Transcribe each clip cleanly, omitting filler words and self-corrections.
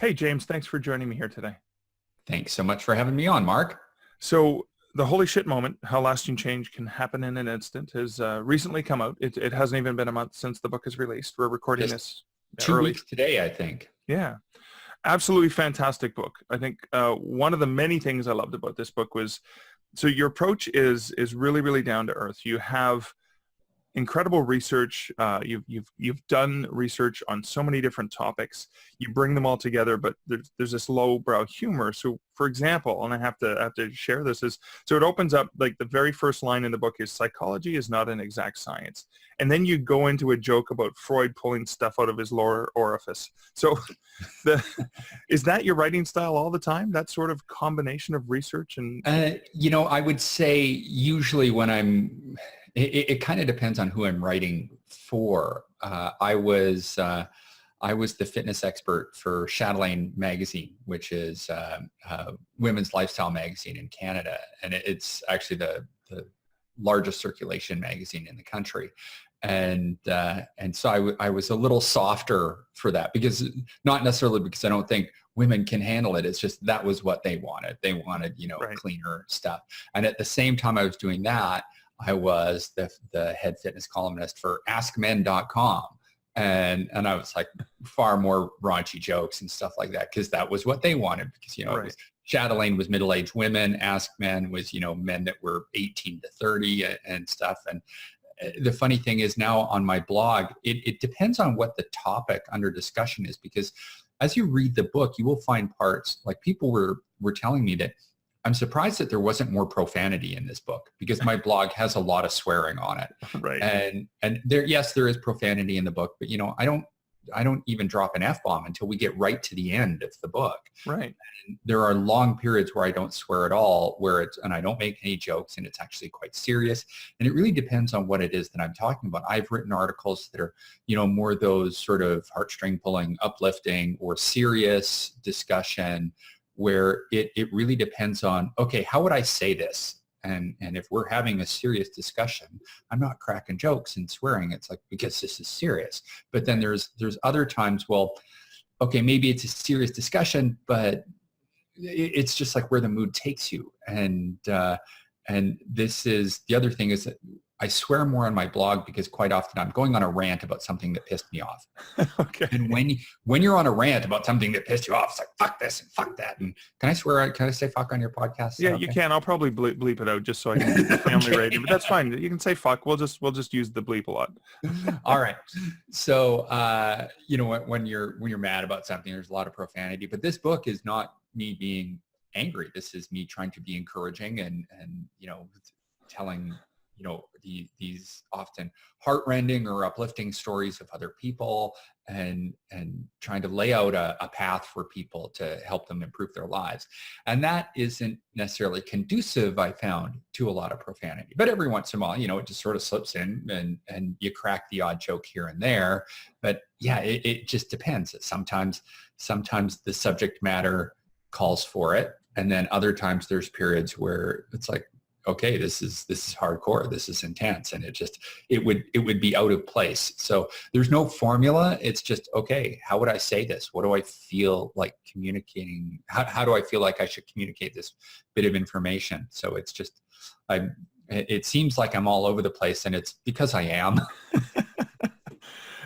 Hey, James, thanks for joining me here today. Thanks so much for having me on, Mark. So the holy shit moment, how lasting change can happen in an instant, has recently come out. It hasn't even been a month since the book is released. We're recording Just this 2 early. weeks today, I think. Yeah, absolutely fantastic book. I think one of the many things I loved about this book was, so your approach is really, really down to earth. You have incredible research. You've done research on so many different topics. You bring them all together, but there's this lowbrow humor. So, for example, and I have to share this, is so it opens up, like, the very first line in the book is psychology is not an exact science, and then you go into a joke about Freud pulling stuff out of his lower orifice. So, is that your writing style all the time? That sort of combination of research and I would say usually when it kind of depends on who I'm writing for. I was the fitness expert for Chatelaine magazine, which is women's lifestyle magazine in Canada, and it's actually the largest circulation magazine in the country. And so I was a little softer for that, because not necessarily because I don't think women can handle it. It's just that was what they wanted. They wanted, Right. cleaner stuff. And at the same time I was doing that, I was the head fitness columnist for AskMen.com. And I was like far more raunchy jokes and stuff like that, because that was what they wanted. Because, Right. it was, Chatelaine was middle-aged women. Ask Men was, men that were 18 to 30 and stuff. And the funny thing is, now on my blog, it depends on what the topic under discussion is, because as you read the book, you will find parts, like people were telling me that I'm surprised that there wasn't more profanity in this book, because my blog has a lot of swearing on it. Right. And there, yes, there is profanity in the book, but I don't even drop an F-bomb until we get right to the end of the book. Right. And there are long periods where I don't swear at all, and I don't make any jokes, and it's actually quite serious. And it really depends on what it is that I'm talking about. I've written articles that are, more those sort of heartstring pulling, uplifting, or serious discussion, where it really depends on, okay, how would I say this? And if we're having a serious discussion, I'm not cracking jokes and swearing. It's like, because this is serious. But then there's other times, well, okay, maybe it's a serious discussion, but it's just like where the mood takes you. And this is, the other thing is that I swear more on my blog, because quite often I'm going on a rant about something that pissed me off. Okay. And when you're on a rant about something that pissed you off, it's like, fuck this and fuck that. And can I swear? Can I say fuck on your podcast? Yeah, Okay. you can. I'll probably bleep it out just so I can keep the family Okay. rating. But that's fine. You can say fuck. We'll just use the bleep a lot. All right. So, when you're mad about something, there's a lot of profanity, but this book is not me being angry. This is me trying to be encouraging and telling, these often heartrending or uplifting stories of other people, and trying to lay out a path for people to help them improve their lives. And that isn't necessarily conducive, I found, to a lot of profanity. But every once in a while, it just sort of slips in, and you crack the odd joke here and there. But yeah, it just depends. Sometimes the subject matter calls for it. And then other times there's periods where it's like, okay, this is hardcore, this is intense, and it would be out of place. So there's no formula. It's just, okay, how would I say this? What do I feel like communicating? How do I feel like I should communicate this bit of information? So it's just, it seems like I'm all over the place, and it's because I am.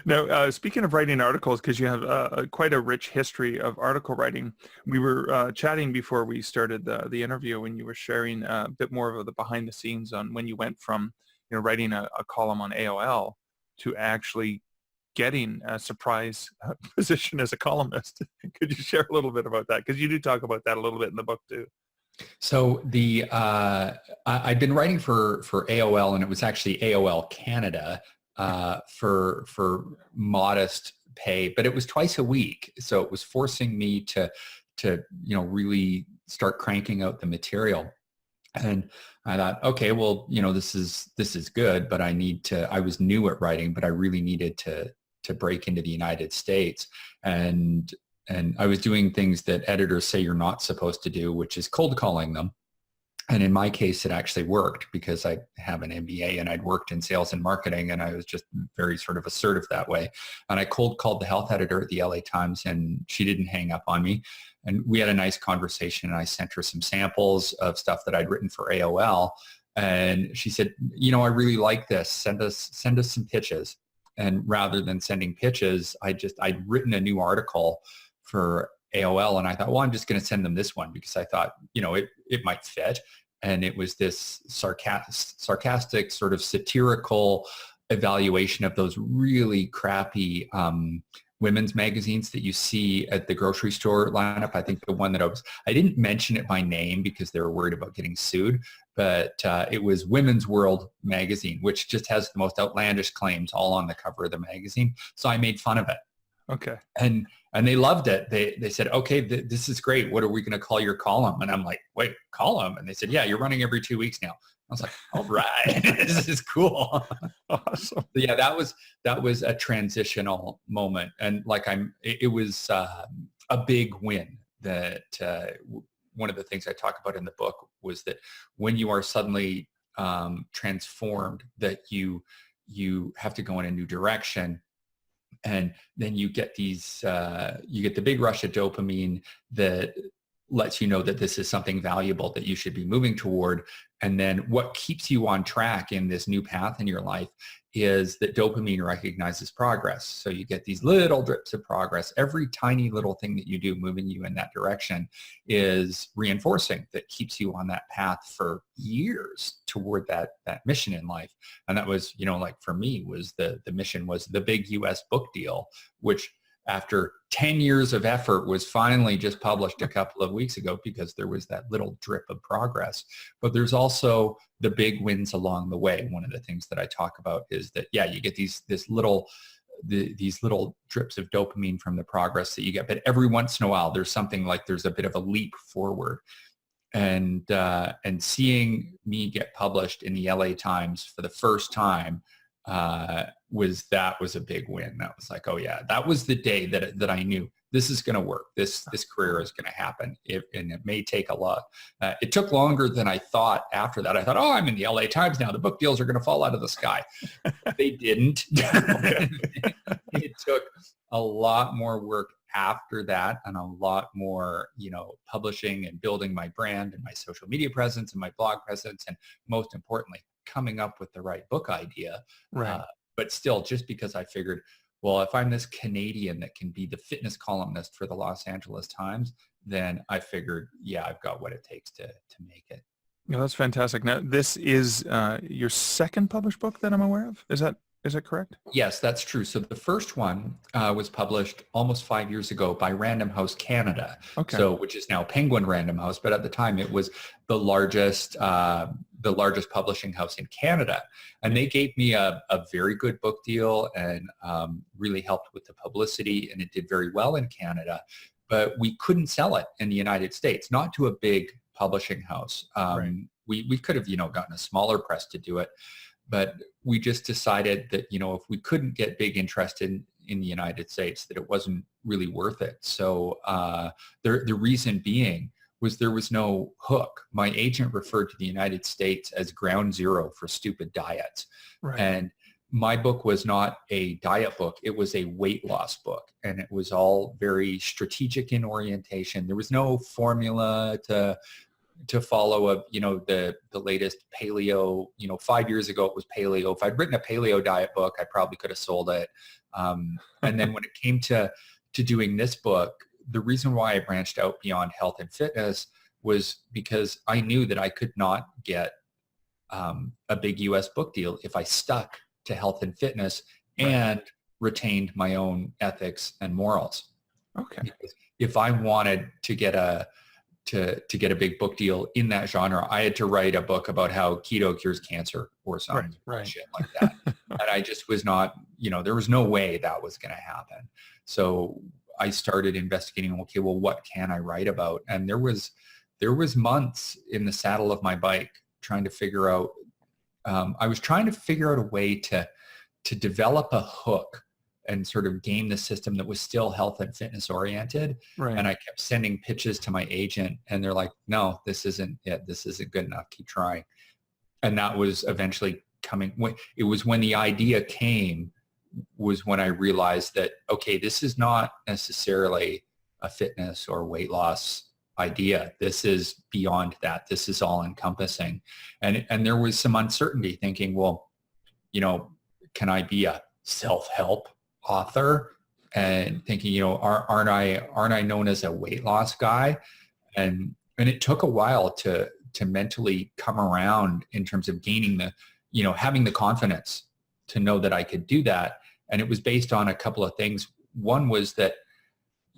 Now, speaking of writing articles, because you have quite a rich history of article writing, we were chatting before we started the interview, and you were sharing a bit more of the behind the scenes on when you went from writing a column on AOL to actually getting a surprise position as a columnist. Could you share a little bit about that? Because you do talk about that a little bit in the book too. So I'd been writing for AOL, and it was actually AOL Canada. For modest pay, but it was twice a week. So it was forcing me to really start cranking out the material. And I thought, okay, well, this is good, but I was new at writing, but I really needed to break into the United States. And I was doing things that editors say you're not supposed to do, which is cold calling them. And in my case, it actually worked because I have an MBA and I'd worked in sales and marketing, and I was just very sort of assertive that way. And I cold called the health editor at the LA Times, and she didn't hang up on me. And we had a nice conversation, and I sent her some samples of stuff that I'd written for AOL. And she said, I really like this. Send us some pitches. And rather than sending pitches, I'd written a new article for AOL, and I thought, well, I'm just going to send them this one because I thought, it might fit. And it was this sarcastic, sort of satirical evaluation of those really crappy women's magazines that you see at the grocery store lineup. I think the one that I didn't mention it by name because they were worried about getting sued, but it was Women's World magazine, which just has the most outlandish claims all on the cover of the magazine. So I made fun of it. Okay. And they loved it. They said, okay, this is great. What are we going to call your column? And I'm like, wait, column? And they said, yeah, you're running every 2 weeks now. I was like, all right, this is cool. Awesome. So yeah, that was a transitional moment. And it was a big win that one of the things I talk about in the book was that when you are suddenly transformed, that you have to go in a new direction. And then you get the big rush of dopamine that lets you know that this is something valuable that you should be moving toward. And then what keeps you on track in this new path in your life is that dopamine recognizes progress. So you get these little drips of progress. Every tiny little thing that you do moving you in that direction is reinforcing, that keeps you on that path for years toward that mission in life. And that was, for me, was the mission was the big US book deal, which after 10 years of effort was finally just published a couple of weeks ago because there was that little drip of progress. But there's also the big wins along the way. One of the things that I talk about is that, you get these little drips of dopamine from the progress that you get. But every once in a while, there's a bit of a leap forward. And seeing me get published in the LA Times for the first time was a big win. That was like, oh yeah, that was the day that I knew this is going to work. This career is going to happen. And it may take a lot. It took longer than I thought after that. I thought, oh, I'm in the LA Times now. The book deals are going to fall out of the sky. They didn't. It took a lot more work after that and a lot more, publishing and building my brand and my social media presence and my blog presence. And most importantly, coming up with the right book idea. Right. But still, just because I figured, well, if I'm this Canadian that can be the fitness columnist for the Los Angeles Times, then I figured, I've got what it takes to make it. Yeah, that's fantastic. Now, this is your second published book that I'm aware of. Is that correct? Yes, that's true. So the first one was published almost 5 years ago by Random House Canada, which is now Penguin Random House, but at the time it was the largest publishing house in Canada. And they gave me a very good book deal and really helped with the publicity, and it did very well in Canada. But we couldn't sell it in the United States, not to a big publishing house. Right. We could have, gotten a smaller press to do it. But we just decided that, if we couldn't get big interest in the United States, that it wasn't really worth it. So the reason being was there was no hook. My agent referred to the United States as ground zero for stupid diets. Right. And my book was not a diet book. It was a weight loss book. And it was all very strategic in orientation. There was no formula to follow the latest paleo. 5 years ago it was paleo. If I'd written a paleo diet book, I probably could have sold it. And then when it came to doing this book, the reason why I branched out beyond health and fitness was because I knew that I could not get a big US book deal if I stuck to health and fitness and retained my own ethics and morals. Okay. Because if I wanted to get a big book deal in that genre, I had to write a book about how keto cures cancer or something shit like that. And I just was not, there was no way that was going to happen. So I started investigating, okay, well, what can I write about? And there was months in the saddle of my bike trying to figure out, I was trying to figure out a way to develop a hook and sort of game the system that was still health and fitness oriented. Right. And I kept sending pitches to my agent, and they're like, no, this isn't it. This isn't good enough. Keep trying. And that was eventually coming. It was when the idea came, was when I realized that, okay, this is not necessarily a fitness or weight loss idea. This is beyond that. This is all encompassing. And there was some uncertainty, thinking, well, can I be a self-help author? And thinking, aren't I known as a weight loss guy? And it took a while to mentally come around in terms of gaining having the confidence to know that I could do that. And it was based on a couple of things. One was that,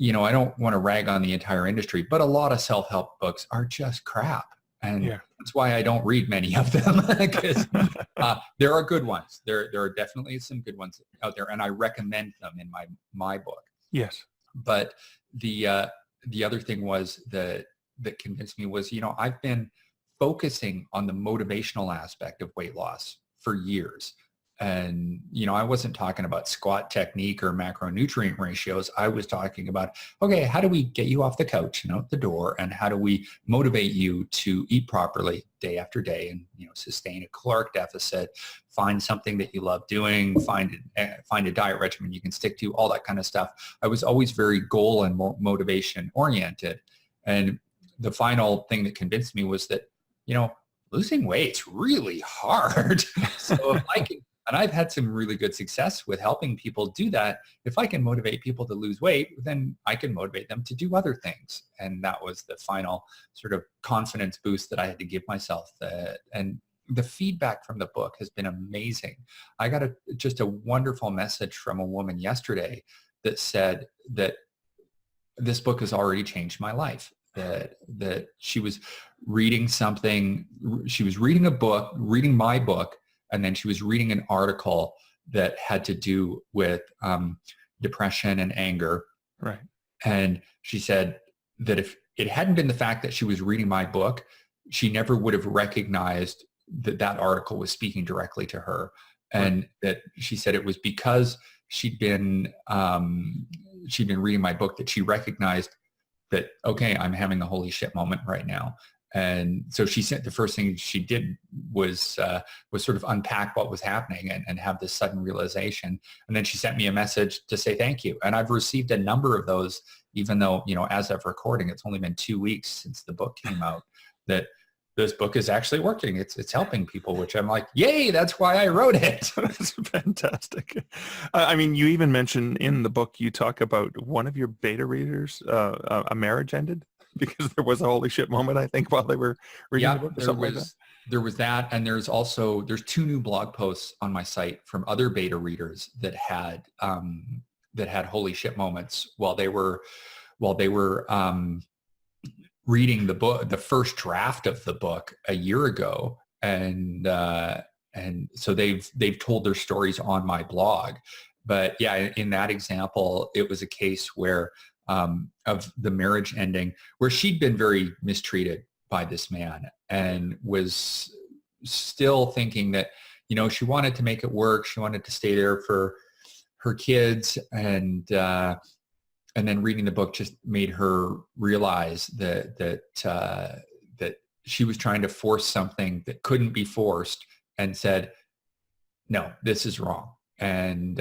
I don't want to rag on the entire industry, but a lot of self-help books are just crap. And that's why I don't read many of them, because there are good ones. There are definitely some good ones out there, and I recommend them in my book. Yes. But the other thing was that convinced me was, I've been focusing on the motivational aspect of weight loss for years. And, I wasn't talking about squat technique or macronutrient ratios. I was talking about, okay, how do we get you off the couch and out the door? And how do we motivate you to eat properly day after day and, sustain a caloric deficit, find something that you love doing, find a diet regimen you can stick to, all that kind of stuff. I was always very goal and motivation oriented. And the final thing that convinced me was that, losing weight's really hard. So if I can, and I've had some really good success with helping people do that. If I can motivate people to lose weight, then I can motivate them to do other things. And that was the final sort of confidence boost that I had to give myself. And the feedback from the book has been amazing. I got just a wonderful message from a woman yesterday that said that this book has already changed my life. That she was reading something, she was reading my book, and then she was reading an article that had to do with depression and anger. Right. And she said that if it hadn't been the fact that she was reading my book, she never would have recognized that article was speaking directly to her. And that she said it was because she'd been reading my book that she recognized that, okay, I'm having a holy shit moment right now. And so she said the first thing she did was sort of unpack what was happening and have this sudden realization. And then she sent me a message to say thank you. And I've received a number of those, even though, as of recording, it's only been 2 weeks since the book came out, that this book is actually working. It's helping people, which I'm like, yay, that's why I wrote it. That's fantastic. I mean, you even mentioned in the book, you talk about one of your beta readers, a marriage ended because there was a holy shit moment, I think, while they were reading the book or something like that. There was that. And there's 2 new blog posts on my site from other beta readers that had holy shit moments while they were reading the book, the first draft of the book a year ago. And so they've told their stories on my blog. But yeah, in that example, it was a case where of the marriage ending, where she'd been very mistreated by this man and was still thinking that, she wanted to make it work. She wanted to stay there for her kids. And then reading the book just made her realize that she was trying to force something that couldn't be forced, and said, no, this is wrong. And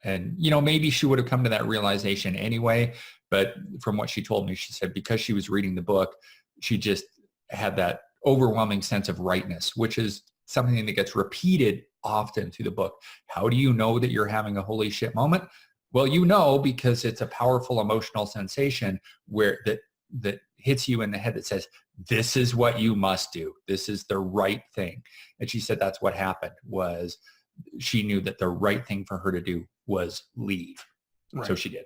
maybe she would have come to that realization anyway. But from what she told me, she said because she was reading the book, she just had that overwhelming sense of rightness, which is something that gets repeated often through the book. How do you know that you're having a holy shit moment? Well, because it's a powerful emotional sensation where that hits you in the head that says, this is what you must do. This is the right thing. And she said that's what happened, was she knew that the right thing for her to do was leave. Right. So she did.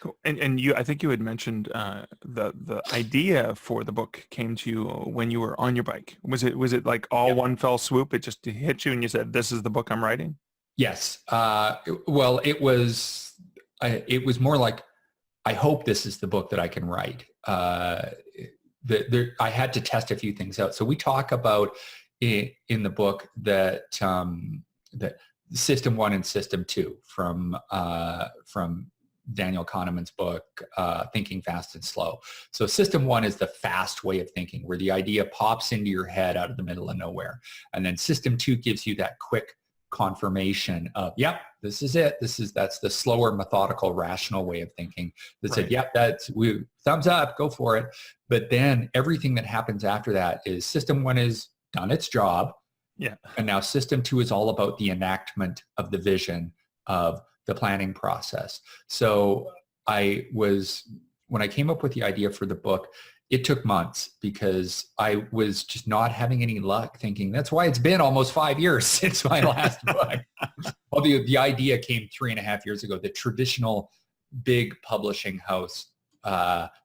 Cool. And I think you had mentioned the idea for the book came to you when you were on your bike. Was it like all one fell swoop? It just hit you and you said, this is the book I'm writing? Yes. Well, it was more like, I hope this is the book that I can write. I had to test a few things out. So we talk about in the book that System 1 and System 2 from Daniel Kahneman's book, Thinking Fast and Slow. So System 1 is the fast way of thinking, where the idea pops into your head out of the middle of nowhere. And then System 2 gives you that quick confirmation of, yep, this is it. That's the slower, methodical, rational way of thinking that said, yep, thumbs up, go for it. But then everything that happens after that is System 1 is done its job. Yeah. And now System 2 is all about the enactment of the vision, of the planning process. So when I came up with the idea for the book, it took months because I was just not having any luck, thinking that's why it's been almost 5 years since my last book. Well, the idea came 3.5 years ago. The traditional big publishing house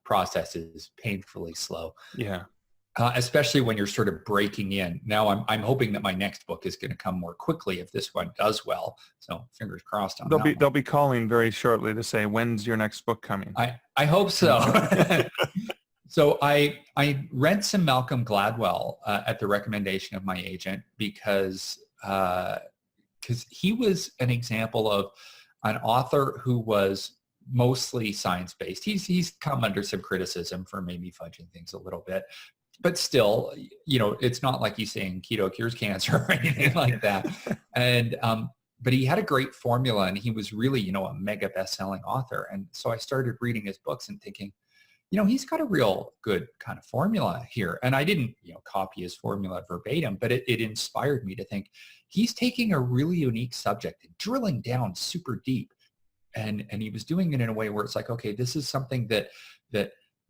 process is painfully slow. Yeah. Especially when you're sort of breaking in. Now I'm hoping that my next book is going to come more quickly if this one does well. So fingers crossed on that. They'll be calling very shortly to say, when's your next book coming? I hope so. So I read some Malcolm Gladwell at the recommendation of my agent because he was an example of an author who was mostly science-based. He's come under some criticism for maybe fudging things a little bit. But still, it's not like he's saying keto cures cancer or anything like that. And, but he had a great formula, and he was really, a mega best-selling author. And so I started reading his books and thinking, he's got a real good kind of formula here. And I didn't, copy his formula verbatim, but it inspired me to think he's taking a really unique subject and drilling down super deep. And he was doing it in a way where it's like, okay, this is something that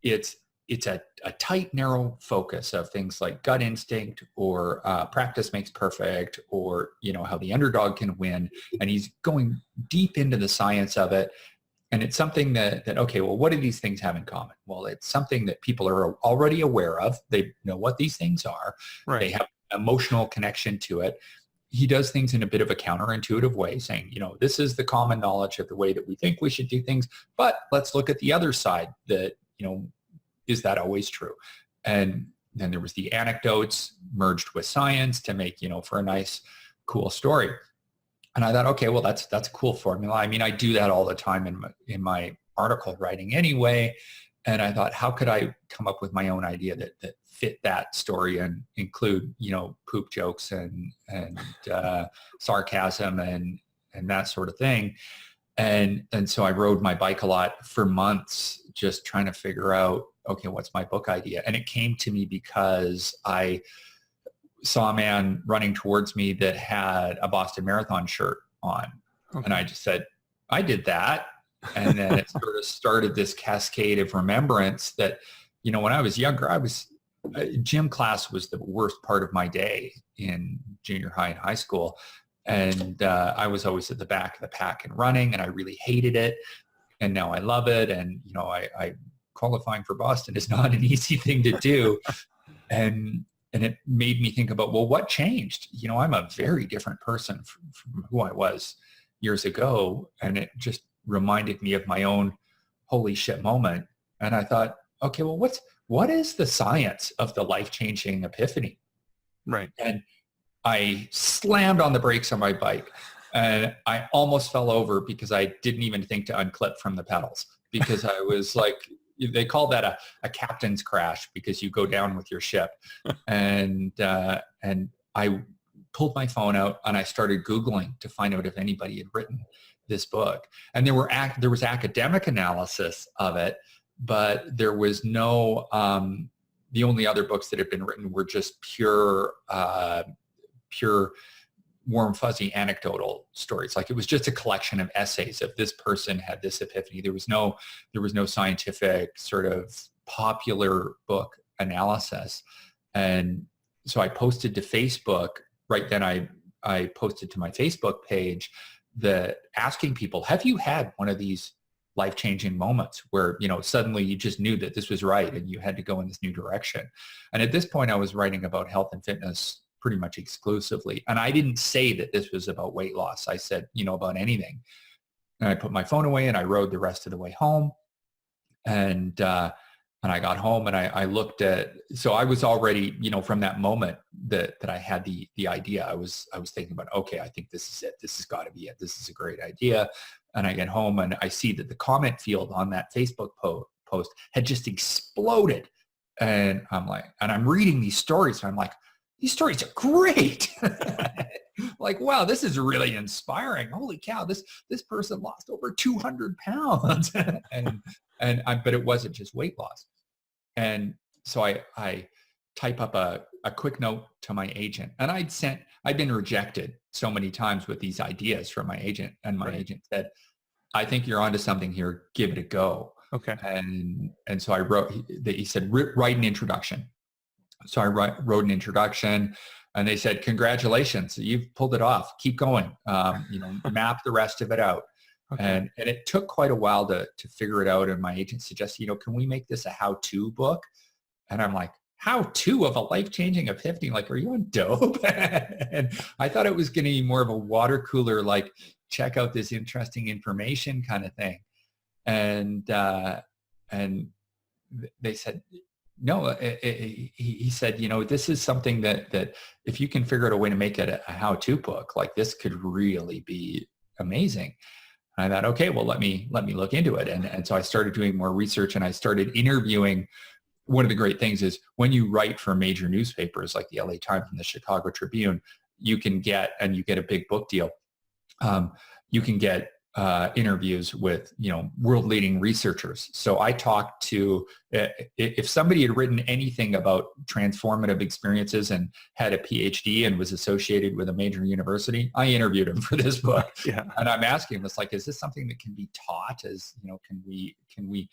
it's a tight, narrow focus of things like gut instinct or practice makes perfect, or, how the underdog can win. And he's going deep into the science of it. And it's something that, okay, well, what do these things have in common? Well, it's something that people are already aware of. They know what these things are. Right. They have emotional connection to it. He does things in a bit of a counterintuitive way, saying, this is the common knowledge of the way that we think we should do things, but let's look at the other side that, is that always true? And then there was the anecdotes merged with science to make, for a nice, cool story. And I thought, okay, well, that's a cool formula. I mean, I do that all the time in my article writing anyway. And I thought, how could I come up with my own idea that fit that story and include, poop jokes and sarcasm and that sort of thing. And so I rode my bike a lot for months, just trying to figure out, okay, what's my book idea? And it came to me because I saw a man running towards me that had a Boston Marathon shirt on. Okay. And I just said, I did that. And then it sort of started this cascade of remembrance that, when I was younger, gym class was the worst part of my day in junior high and high school. And I was always at the back of the pack and running, and I really hated it. And now I love it. And, I qualifying for Boston is not an easy thing to do. And it made me think about, well, what changed? I'm a very different person from who I was years ago. And it just reminded me of my own holy shit moment. And I thought, okay, well, what is the science of the life-changing epiphany? Right. And I slammed on the brakes on my bike, and I almost fell over because I didn't even think to unclip from the pedals, because I was like, they call that a captain's crash, because you go down with your ship. And I pulled my phone out and I started Googling to find out if anybody had written this book. And there was academic analysis of it, but there was no, the only other books that had been written were just pure warm, fuzzy anecdotal stories. Like, it was just a collection of essays of this person had this epiphany. There was no scientific sort of popular book analysis. And so I posted to Facebook. Right then I posted to my Facebook page that asking people, have you had one of these life-changing moments where, suddenly you just knew that this was right and you had to go in this new direction? And at this point I was writing about health and fitness pretty much exclusively. And I didn't say that this was about weight loss. I said, about anything. And I put my phone away and I rode the rest of the way home. And And I got home and I looked at, so I was already, from that moment that I had the idea, I was thinking about, okay, I think this is it. This has got to be it. This is a great idea. And I get home and I see that the comment field on that Facebook post had just exploded. And I'm like, and I'm reading these stories. And I'm like, these stories are great. Like, wow, this is really inspiring. Holy cow, this person lost over 200 pounds. But it wasn't just weight loss. And so I type up a quick note to my agent, and I'd been rejected so many times with these ideas from my agent, and my agent said, I think you're onto something here. Give it a go. Okay. And so I wrote, he said, write an introduction. So I wrote an introduction, and they said, congratulations, you've pulled it off. Keep going. Map the rest of it out. Okay. And it took quite a while to figure it out. And my agent suggested, can we make this a how-to book? And I'm like, how-to of a life-changing epiphany? Like, are you on dope? And I thought it was going to be more of a water cooler, like, check out this interesting information kind of thing. And they said, no, he said, this is something that if you can figure out a way to make it a how-to book, like this could really be amazing. And I thought, okay, well, let me look into it. And so I started doing more research, and I started interviewing. One of the great things is when you write for major newspapers like the LA Times and the Chicago Tribune, you get a big book deal. You can get interviews with, world leading researchers. So I talked to, if somebody had written anything about transformative experiences and had a PhD and was associated with a major university, I interviewed him for this book. Yeah. And I'm asking him, it's like, is this something that can be taught? Can we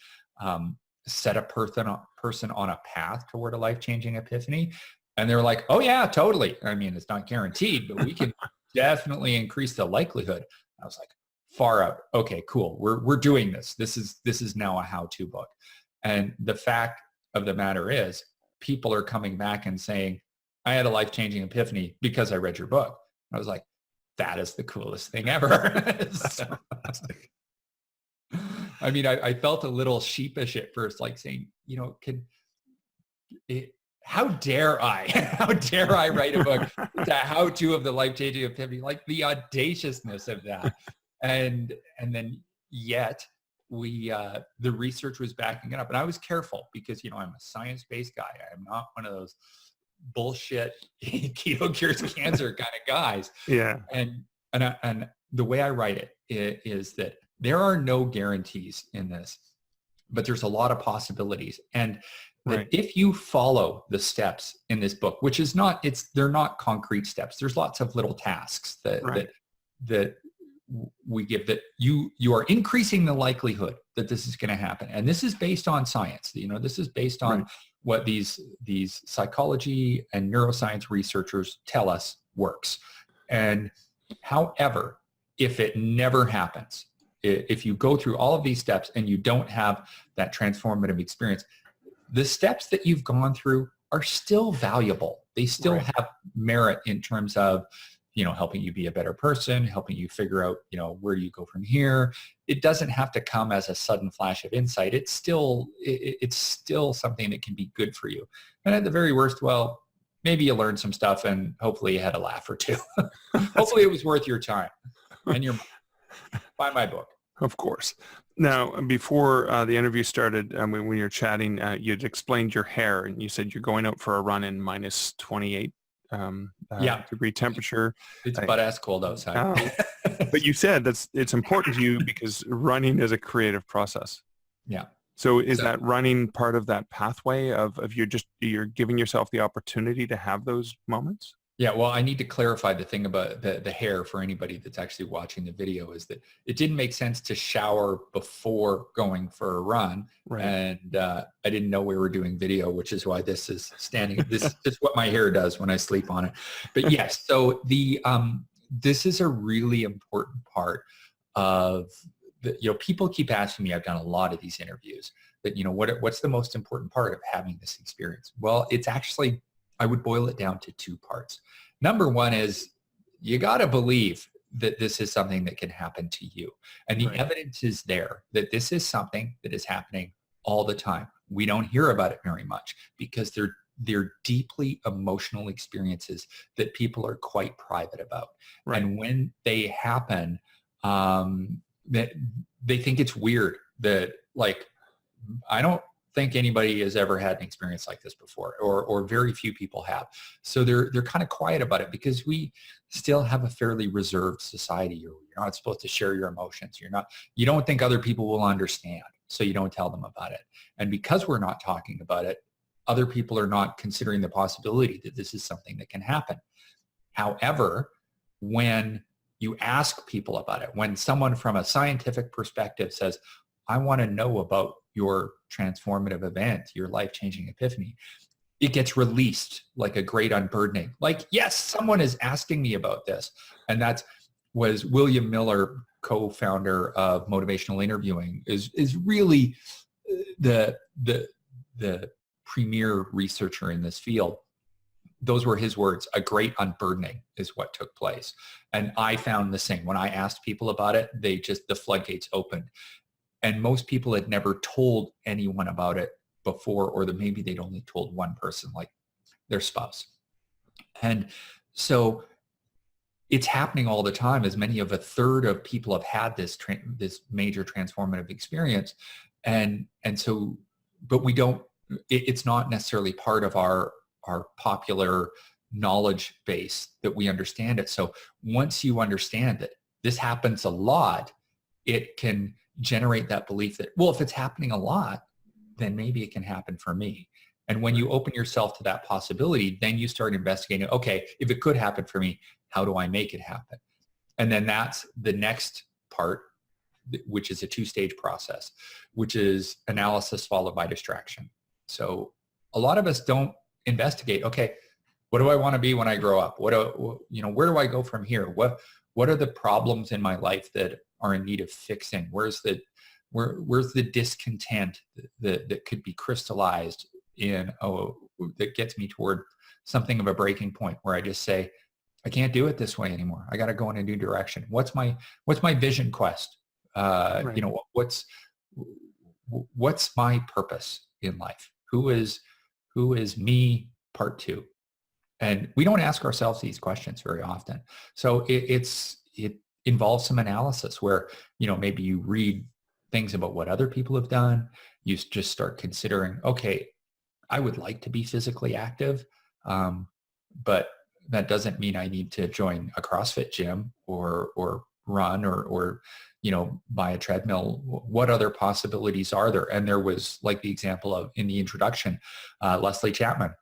set a person on a path toward a life-changing epiphany? And they were like, oh yeah, totally. I mean, it's not guaranteed, but we can definitely increase the likelihood. I was like, far out. Okay, cool. We're doing this. This is now a how-to book. And the fact of the matter is, people are coming back and saying, I had a life-changing epiphany because I read your book. I was like, that is the coolest thing ever. So, I mean, I felt a little sheepish at first, like saying, how dare I write a book, the how-to of the life-changing epiphany, like the audaciousness of that. And then yet the research was backing it up. And I was careful because, I'm a science-based guy. I'm not one of those bullshit keto cures cancer kind of guys. Yeah. And the way I write it is that there are no guarantees in this, but there's a lot of possibilities. And that if you follow the steps in this book, which is they're not concrete steps. There's lots of little tasks that we give, that you are increasing the likelihood that this is going to happen. And this is based on science. This is based on what these psychology and neuroscience researchers tell us works. And however, if it never happens, if you go through all of these steps and you don't have that transformative experience, the steps that you've gone through are still valuable. They still have merit in terms of, helping you be a better person, helping you figure out, where do you go from here? It doesn't have to come as a sudden flash of insight. It's still something that can be good for you. And at the very worst, well, maybe you learned some stuff and hopefully you had a laugh or two. Hopefully it was worth your time and buy my book. Of course. Now, before the interview started, when you were chatting, you'd explained your hair, and you said you're going out for a run in minus 28 degree temperature. It's butt-ass cold outside. But you said it's important to you because running is a creative process. Yeah. So is that running part of that pathway of you're giving yourself the opportunity to have those moments? Yeah, well, I need to clarify the thing about the hair for anybody that's actually watching the video, is that it didn't make sense to shower before going for a run. Right. And I didn't know we were doing video, which is why this is standing. This is what my hair does when I sleep on it. But yes, so this is a really important part of people keep asking me, I've done a lot of these interviews, that, what's the most important part of having this experience? Well, it's actually, I would boil it down to two parts. Number one is you got to believe that this is something that can happen to you. And the evidence is there that this is something that is happening all the time. we don't hear about it very much because they're deeply emotional experiences that people are quite private about. Right. And when they happen, that they think it's weird that, like, I don't think anybody has ever had an experience like this before, or very few people have. So they're kind of quiet about it because we still have a fairly reserved society. You're not supposed to share your emotions. You don't think other people will understand, so you don't tell them about it. And because we're not talking about it, other people are not considering the possibility that this is something that can happen. However, when you ask people about it, when someone from a scientific perspective says, I want to know about your transformative event, your life-changing epiphany, it gets released like a great unburdening. Like, yes, someone is asking me about this. And that was William Miller, co-founder of motivational interviewing, is really the premier researcher in this field. Those were his words. A great unburdening is what took place. And I found the same. When I asked people about it, the floodgates opened. And most people had never told anyone about it before, or that maybe they'd only told one person, like their spouse. And so it's happening all the time, as many of a third of people have had this major transformative experience. And so, but we don't, it's not necessarily part of our popular knowledge base that we understand it. So once you understand that this happens a lot, it can generate that belief that, well, if it's happening a lot, then maybe it can happen for me. And when you open yourself to that possibility, then you start investigating, okay, if it could happen for me, how do I make it happen? And then that's the next part, which is a two-stage process, which is analysis followed by distraction. So a lot of us don't investigate, okay, what do I want to be when I grow up? Where do I go from here? What are the problems in my life that are in need of fixing? Where's the discontent that could be crystallized in, that gets me toward something of a breaking point where I just say, I can't do it this way anymore. I got to go in a new direction. What's my vision quest? Right. What's my purpose in life? Who is me, part two? And we don't ask ourselves these questions very often. So it involves some analysis where, maybe you read things about what other people have done. You just start considering, okay, I would like to be physically active, but that doesn't mean I need to join a CrossFit gym or run or buy a treadmill. What other possibilities are there? And there was, like the example of in the introduction, Leslie Chapman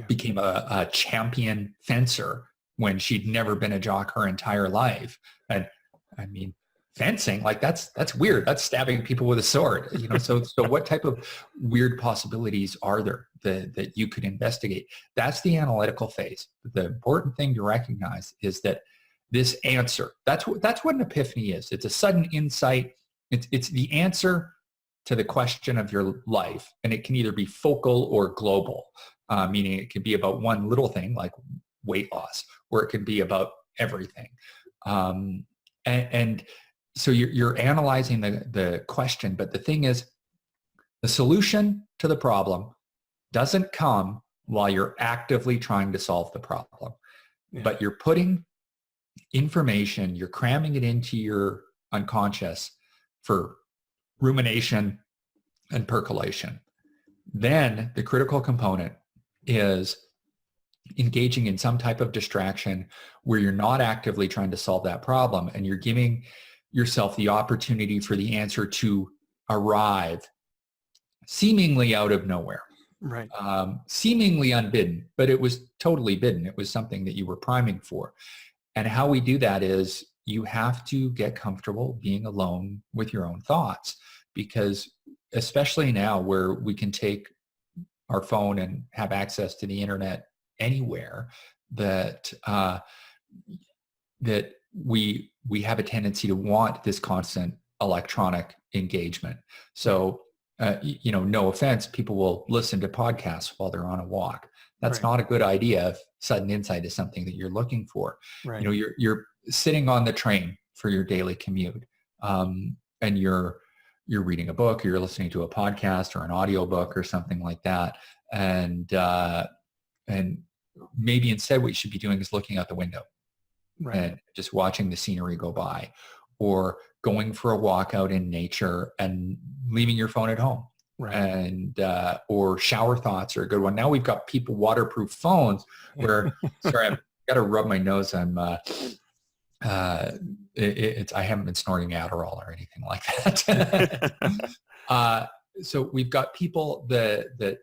became a champion fencer when she'd never been a jock her entire life. And I mean, fencing, like that's weird. That's stabbing people with a sword. So what type of weird possibilities are there that you could investigate? That's the analytical phase. The important thing to recognize is that this answer, that's what an epiphany is. It's a sudden insight. It's the answer to the question of your life. And it can either be focal or global, meaning it can be about one little thing like weight loss, or it can be about everything. And so you're analyzing the question, but the thing is, the solution to the problem doesn't come while you're actively trying to solve the problem. But you're putting information, you're cramming it into your unconscious for rumination and percolation. Then the critical component is engaging in some type of distraction where you're not actively trying to solve that problem, and you're giving yourself the opportunity for the answer to arrive seemingly out of nowhere. Right. Seemingly unbidden, but it was totally bidden. It was something that you were priming for. And how we do that is you have to get comfortable being alone with your own thoughts, because especially now where we can take our phone and have access to the internet anywhere, that we have a tendency to want this constant electronic engagement. So, no offense, people will listen to podcasts while they're on a walk. That's not a good idea if sudden insight is something that you're looking for. Right. You're sitting on the train for your daily commute, and you're you're reading a book or you're listening to a podcast or an audiobook or something like that. And maybe instead what you should be doing is looking out the window and just watching the scenery go by, or going for a walk out in nature and leaving your phone at home. And or shower thoughts are a good one. Now we've got people waterproof phones where sorry, I've got to rub my nose. I'm I haven't been snorting Adderall or anything like that. So we've got people that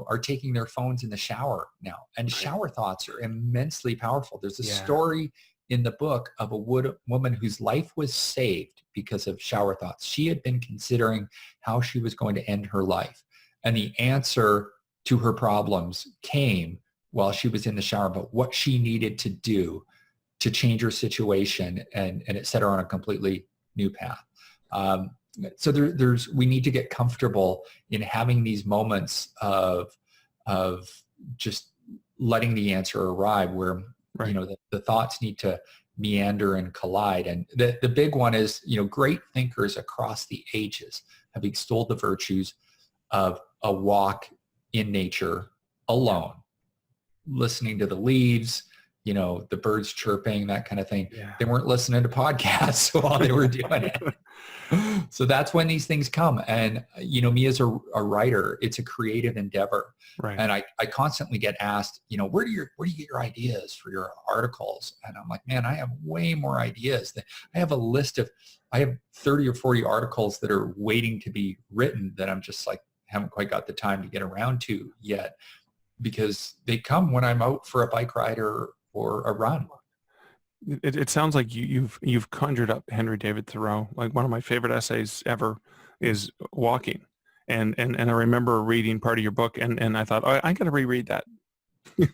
are taking their phones in the shower now, and shower thoughts are immensely powerful. There's a story in the book of a woman whose life was saved because of shower thoughts. She had been considering how she was going to end her life, and the answer to her problems came while she was in the shower about what she needed to do to change her situation, and it set her on a completely new path. So we need to get comfortable in having these moments of just letting the answer arrive, where the thoughts need to meander and collide. And the big one is, great thinkers across the ages have extolled the virtues of a walk in nature alone, listening to the leaves, the birds chirping, that kind of thing. They weren't listening to podcasts while they were doing it. So that's when these things come. And, me as a writer, it's a creative endeavor. And I constantly get asked, where do you get your ideas for your articles? And I'm like, man, I have way more ideas. I have a list of, I have 30 or 40 articles that are waiting to be written that I'm just like, haven't quite got the time to get around to yet, because they come when I'm out for a bike ride or a run. It sounds like you've conjured up Henry David Thoreau. Like, one of my favorite essays ever is Walking, and I remember reading part of your book, and I thought, I got to reread that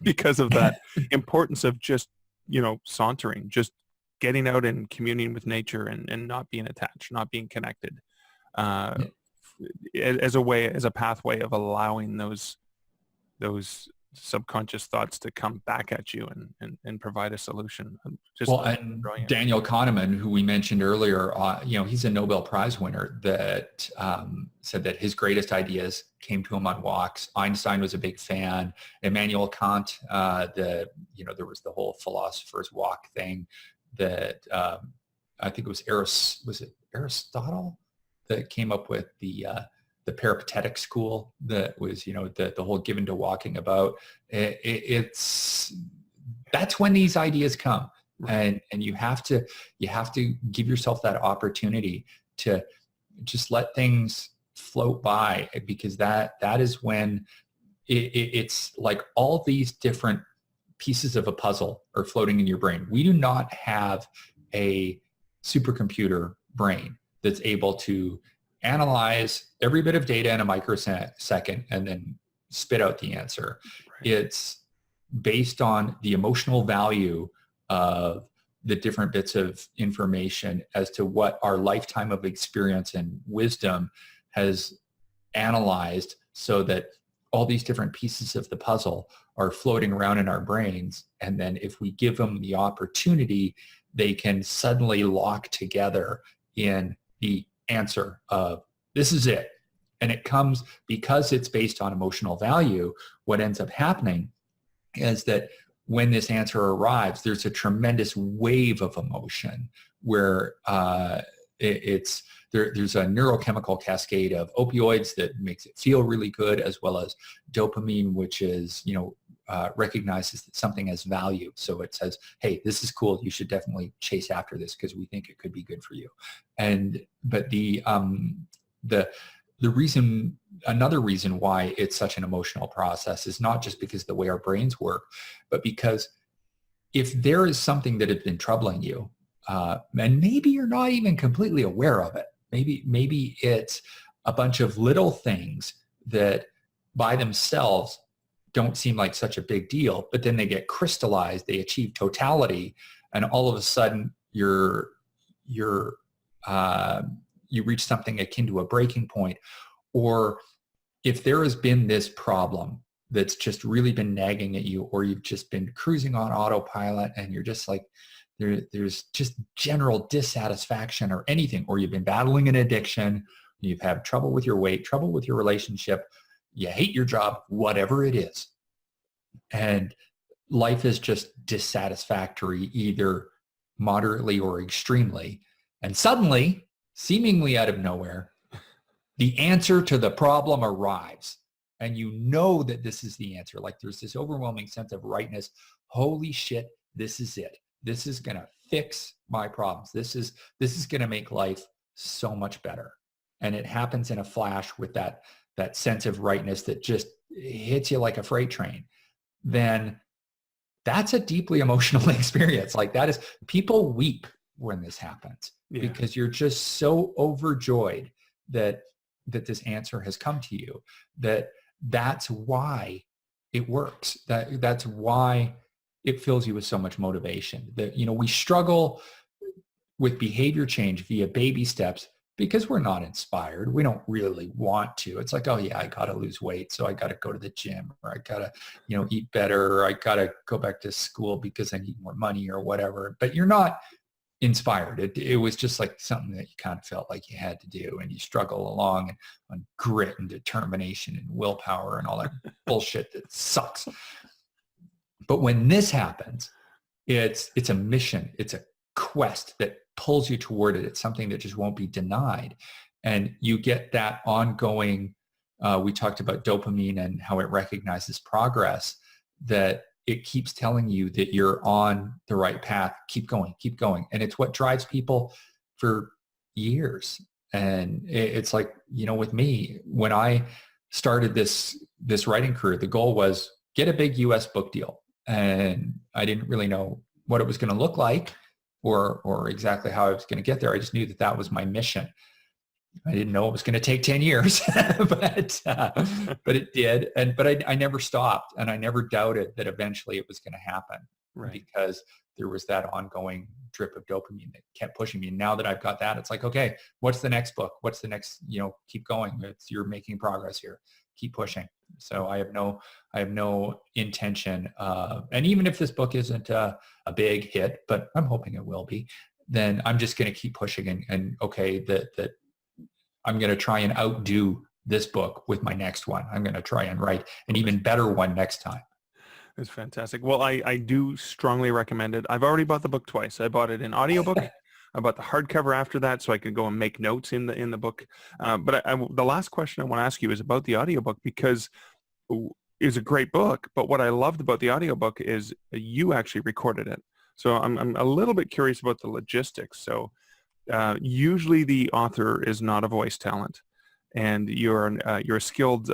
because of that importance of just sauntering, just getting out and communing with nature, and not being attached, not being connected, as a pathway of allowing those subconscious thoughts to come back at you and provide a solution. And Daniel Kahneman, who we mentioned earlier, he's a Nobel Prize winner that said that his greatest ideas came to him on walks. Einstein was a big fan. Immanuel Kant, there was the whole philosopher's walk thing that I think it was Aristotle that came up with the peripatetic school that was, the whole given to walking about. That's when these ideas come. And you have to give yourself that opportunity to just let things float by, because that is when it's like all these different pieces of a puzzle are floating in your brain. We do not have a supercomputer brain that's able to analyze every bit of data in a microsecond and then spit out the answer. It's based on the emotional value of the different bits of information as to what our lifetime of experience and wisdom has analyzed, so that all these different pieces of the puzzle are floating around in our brains. And then if we give them the opportunity, they can suddenly lock together in the answer of, this is it. And it comes because it's based on emotional value. What ends up happening is that when this answer arrives, there's a tremendous wave of emotion where there's a neurochemical cascade of opioids that makes it feel really good, as well as dopamine, which is, recognizes that something has value. So it says, hey, this is cool. You should definitely chase after this because we think it could be good for you. But another reason why it's such an emotional process is not just because of the way our brains work, but because if there is something that has been troubling you, and maybe you're not even completely aware of it, maybe it's a bunch of little things that by themselves don't seem like such a big deal, but then they get crystallized, they achieve totality, and all of a sudden you reach something akin to a breaking point. Or if there has been this problem that's just really been nagging at you, or you've just been cruising on autopilot and you're just like, there's just general dissatisfaction or anything, or you've been battling an addiction, you've had trouble with your weight, trouble with your relationship, you hate your job, whatever it is. And life is just dissatisfactory, either moderately or extremely. And suddenly, seemingly out of nowhere, the answer to the problem arrives. And you know that this is the answer. Like there's this overwhelming sense of rightness. Holy shit, this is it. This is going to fix my problems. This is going to make life so much better. And it happens in a flash with that sense of rightness that just hits you like a freight train. Then that's a deeply emotional experience. Like that is, people weep when this happens because you're just so overjoyed that this answer has come to you, that's why it works. That's why it fills you with so much motivation. That, we struggle with behavior change via baby steps because we're not inspired. We don't really want to. It's like, oh yeah, I got to lose weight. So I got to go to the gym, or I got to, eat better, or I got to go back to school because I need more money or whatever. But you're not inspired. It was just like something that you kind of felt like you had to do, and you struggle along on grit and determination and willpower and all that bullshit that sucks. But when this happens, it's a mission. It's a quest that pulls you toward it. It's something that just won't be denied. And you get that ongoing, we talked about dopamine and how it recognizes progress, that it keeps telling you that you're on the right path. Keep going, keep going. And it's what drives people for years. And it's like, with me, when I started this writing career, the goal was get a big US book deal. And I didn't really know what it was going to look like or exactly how I was going to get there. I just knew that was my mission. I didn't know it was going to take 10 years, but it did. But I never stopped, and I never doubted that eventually it was going to happen, because there was that ongoing drip of dopamine that kept pushing me. And now that I've got that, it's like, okay, what's the next book? What's the next, keep going. You're making progress here. Keep pushing. So I have no intention. And even if this book isn't a big hit, but I'm hoping it will be, then I'm just going to keep pushing and okay, that I'm going to try and outdo this book with my next one. I'm going to try and write an even better one next time. That's fantastic. Well, I do strongly recommend it. I've already bought the book twice. I bought it in audiobook. I bought the hardcover after that so I could go and make notes in the book. But the last question I want to ask you is about the audiobook, because it's a great book. But what I loved about the audiobook is you actually recorded it. So I'm a little bit curious about the logistics. So usually the author is not a voice talent, and you're a skilled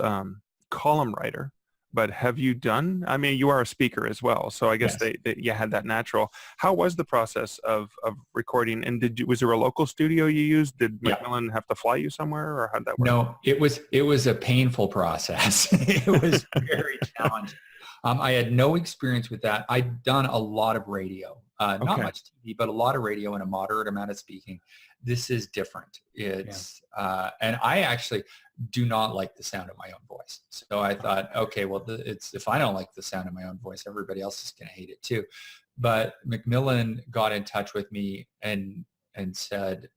column writer. But have you done? I mean, you are a speaker as well, so I guess Yes. you had that natural. How was the process of recording? And was there a local studio you used? Did Macmillan have to fly you somewhere, or how'd that work? No, it was a painful process. It was very challenging. I had no experience with that. I'd done a lot of radio, not much TV, but a lot of radio and a moderate amount of speaking. This is different. It's and I actually do not like the sound of my own voice. So I thought, okay, well, if I don't like the sound of my own voice, everybody else is going to hate it too. But Macmillan got in touch with me and said,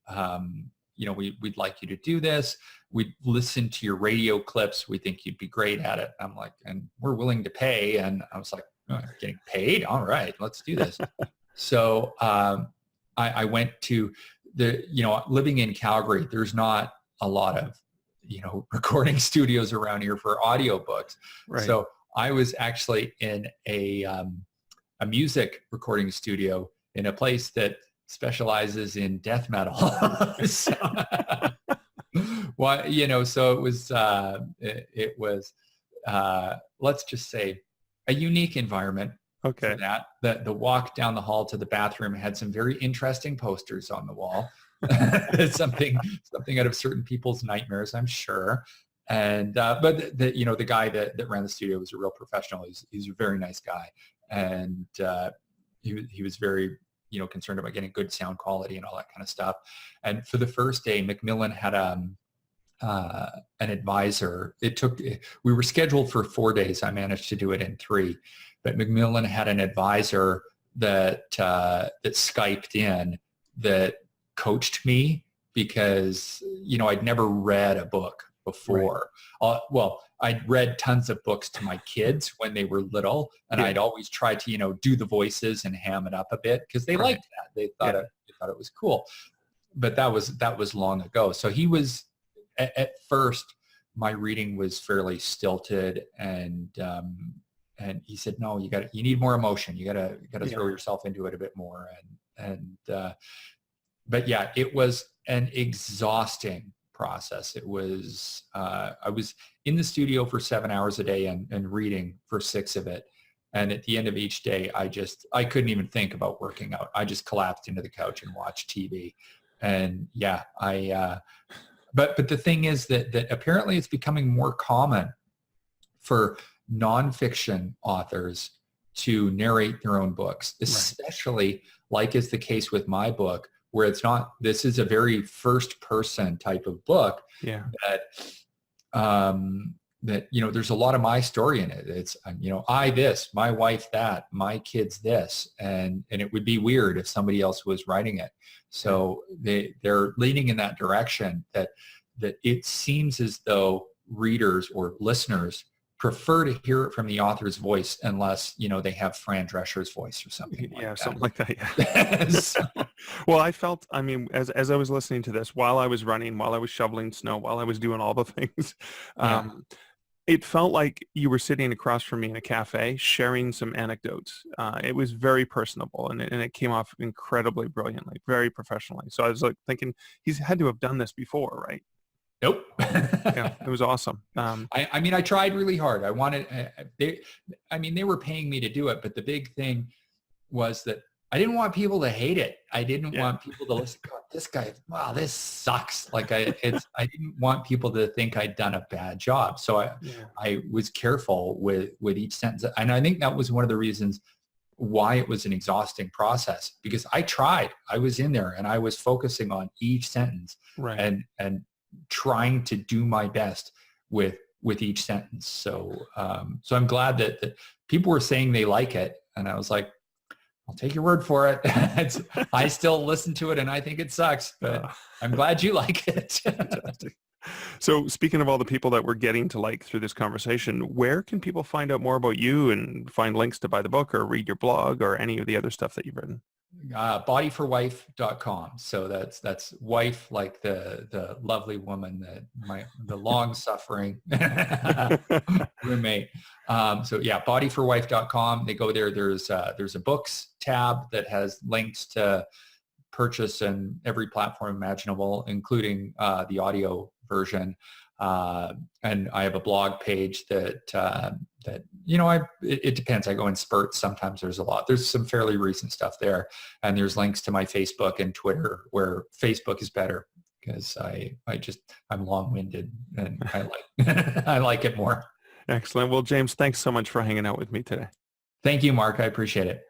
we'd like you to do this. We'd listen to your radio clips. We think you'd be great at it. I'm like, and we're willing to pay. And I was like, oh, getting paid? All right, let's do this. So I went to living in Calgary, there's not a lot of, recording studios around here for audiobooks. Right. So I was actually in a music recording studio in a place that specializes in death metal. So it was let's just say a unique environment. Okay. For that. The walk down the hall to the bathroom had some very interesting posters on the wall. something out of certain people's nightmares, I'm sure. And but the guy that ran the studio was a real professional. He's a very nice guy, and he was very concerned about getting good sound quality and all that kind of stuff. And for the first day, Macmillan had an advisor. We were scheduled for 4 days. I managed to do it in 3, but Macmillan had an advisor that Skyped in that coached me because, you know, I'd never read a book before. Well, I'd read tons of books to my kids when they were little, and I'd always try to, you know, do the voices and ham it up a bit because they liked that. They thought it was cool. But that was long ago. So he was at first, my reading was fairly stilted, and he said, no, you need more emotion. You gotta throw yourself into it a bit more. But yeah, it was an exhausting process. It was, I was in the studio for 7 hours a day and reading for 6 of it. And at the end of each day, I couldn't even think about working out. I just collapsed into the couch and watched TV. And yeah, but the thing is that apparently it's becoming more common for nonfiction authors to narrate their own books, especially like is the case with my book, where this is a very first person type of book that, you know, there's a lot of my story in it. It's, you know, I this, my wife that, my kids this, and it would be weird if somebody else was writing it. So they're leaning in that direction that it seems as though readers or listeners prefer to hear it from the author's voice unless, you know, they have Fran Drescher's voice or something like that. Something like that. Yeah. Well, I felt, I mean, as I was listening to this, while I was running, while I was shoveling snow, while I was doing all the things, it felt like you were sitting across from me in a cafe sharing some anecdotes. It was very personable, and it came off incredibly brilliantly, very professionally. So I was like thinking, he's had to have done this before, right? Nope. Yeah, it was awesome. I mean, I tried really hard. I wanted, they were paying me to do it, but the big thing was that I didn't want people to hate it. I didn't want people to listen, God, this guy, wow, this sucks. Like I didn't want people to think I'd done a bad job. So I was careful with each sentence. And I think that was one of the reasons why it was an exhausting process, because I tried. I was in there and I was focusing on each sentence and trying to do my best with each sentence. So I'm glad that people were saying they like it. And I was like, I'll take your word for it. I still listen to it and I think it sucks, but I'm glad you like it. Fantastic. So speaking of all the people that we're getting to like through this conversation, where can people find out more about you and find links to buy the book or read your blog or any of the other stuff that you've written? Bodyforwife.com. So that's wife, like the lovely woman, the long suffering roommate. So yeah, bodyforwife.com. They go there. There's a books tab that has links to purchase in every platform imaginable, including the audio version. And I have a blog page that you know, it depends. I go in spurts. Sometimes there's some fairly recent stuff there, and there's links to my Facebook and Twitter, where Facebook is better because I'm long-winded and I like it more. Excellent. Well, James, thanks so much for hanging out with me today. Thank you, Mark. I appreciate it.